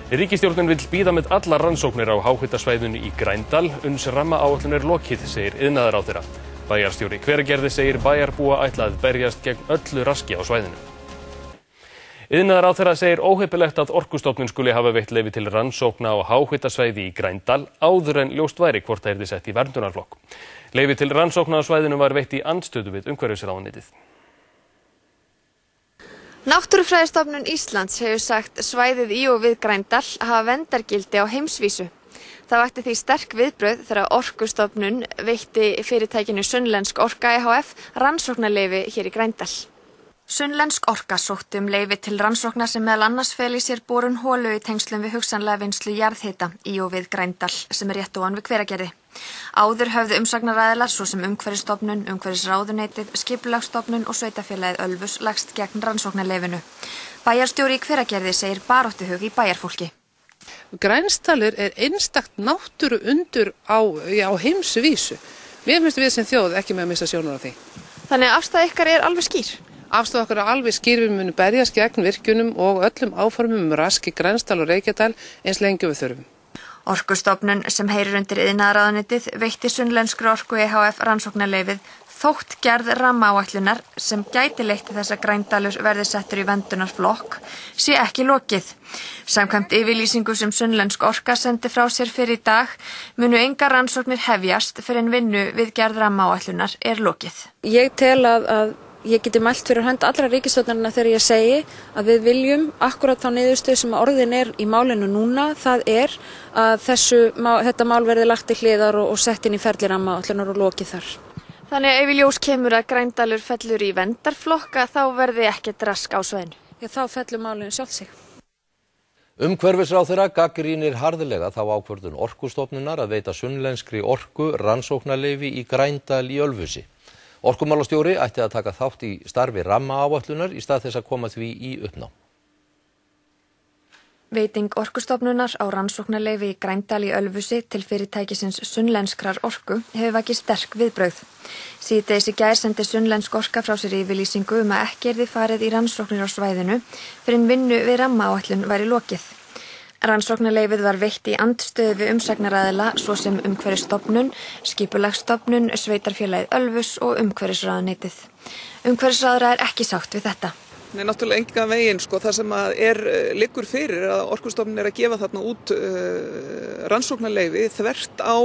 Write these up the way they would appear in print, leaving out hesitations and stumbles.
Ríkisstjórnin vill bíða með allar rannsóknir á háhitasvæðinu í Grændal uns rammaáætlun er lokið, segir iðnaðarráðherra. Bæjarstjóri Hveragerði segir bæjarbúa ætla að berjast gegn öllu raski á svæðinu. Iðnaðarráðherra segir óheppilegt að Orkustofnun skuli hafa veitt leyfi til rannsókna á háhitasvæði í Grændal áður en ljóst væri hvort það yrði sett í verndunarflokk. Leyfi til rannsókna á svæðinu var veitt í andstöðu við umhverfisráðuneytið. Náttúrufræðistofnun Íslands hefur sagt svæðið í og við Grændal hafa verndargildi á heimsvísu. Það vakti því sterk viðbrögð þegar Orkustofnun veitti fyrirtækinu Sunnlensk Orka ehf. Rannsóknarleyfi hér í Grændal. Sunnlensk Orka sótti leyfi til rannsókna sem meðal annars fel í sér borun holu í tengslum við hugsanlega vinnslu jarðhita í og við Grændal sem er rétt ofan við Hveragerði. Áður höfðu umsagnaraðilar svo sem Umhverfisstofnun, Umhverfisráðuneytið, Skipulagsstofnun og sveitarfélagið Ölfus lagst gegn rannsóknarleyfinu. Bæjarstjóri í Hveragerði segir baráttuhug í bæjarfólki. Grænsdalur er einstakt náttúru undur á heimsvísu. Mér finnst við sem þjóð ekki með að missa sjónar á því. Þannig að afstaða ykkar er alveg skýr? Afstaða okkar er alveg skýr, við munum berjast gegn virkjunum og öllum áformum rask í Grænsdal og Reykjadal eins lengi við þurfum. Orkustofnun sem heyrir undir iðnaðarráðuneytið veitti Sunnlenskri Orku ehf. Rannsóknarleyfið þótt gerð rammaáætlunar sem gæti leitt til þess að Grændalur verði settur í verndunarflokk sé ekki lokið. Samkvæmt yfirlýsingu sem Sunnlensk Orka sendi frá sér fyrir í dag munu engar rannsóknir hefjast fyrir en vinnu við gerð rammaáætlunar er lokið. Ég tel að ég geti mælt fyrir hönd allra ríkisstjórnarinnar þegar ég segi að við viljum akkurat þá niðurstöðu sem orðin er í málinu núna, það er að þetta mál verði lagt til hliðar og sett inn í ferli rammaáætlunar og lokið þar. Þannig ef í ljós kemur að Grændalur fellur í verndarflokka þá verði ekkert rask á svæðinu. Já, þá fellur málinu sjálft sig. Umhverfisráðherra gagnrýnir harðlega þá ákvörðun Orkustofnunar að veita Sunnlenskri Orku rannsóknarleyfi í Grændal í Ölfusi. Orkumálastjóri ætti að taka þátt í starfi rammaáætlunar í stað þess að koma því í uppnám. Veiting Orkustofnunar á rannsóknarleyfi í Grændal í Ölfusi til fyrirtækisins Sunnlenskrar Orku hefur vakið sterk viðbrögð. Síðdegis í gær sendi Sunnlensk Orka frá sér yfirlýsingu að ekki yrði farið í rannsóknir á svæðinu fyrir en vinnu við rammaáætlun væri lokið. Rannsóknarleyfið var veitt í andstöðu við umsagnaraðila svo sem Umhverfisstofnun, Skipulagsstofnun, sveitarfélagið Ölfus og Umhverfisráðuneytið. Umhverfisráðherra er ekki sátt við þetta. Nei, náttúrulega engan veginn, það sem liggur fyrir að Orkustofnun er að gefa þarna út rannsóknarleyfi þvert á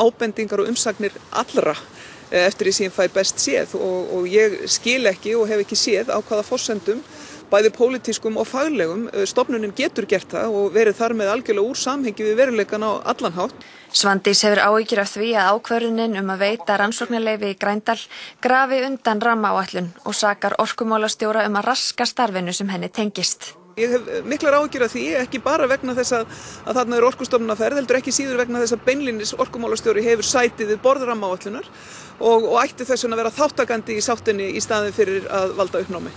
ábendingar og umsagnir allra eftir því sem fær best séð og ég skil ekki og hef ekki séð á hvaða forsendum bæði pólitískum og faglegum stofnunin getur gert það og verið þar með algjörlega úr samhengi við veruleikann á allan hátt. Svandís hefur áhyggjur af því að ákvörðunin að veita rannsóknarleyfi í Grændal grafi undan rammaáætlun og sakar orkumálastjóra að raska starfinu sem henni tengist. Ég hef miklar áhyggjur af því, ekki bara vegna þess að þarna er Orkustofnun að ferð, heldur ekki síður vegna þess að beinlínis orkumálastjóri hefur sætið við borð rammaáætlunar og ætti þess að vera þáttakandi í sáttinni í staðinn fyrir að valda uppnámi.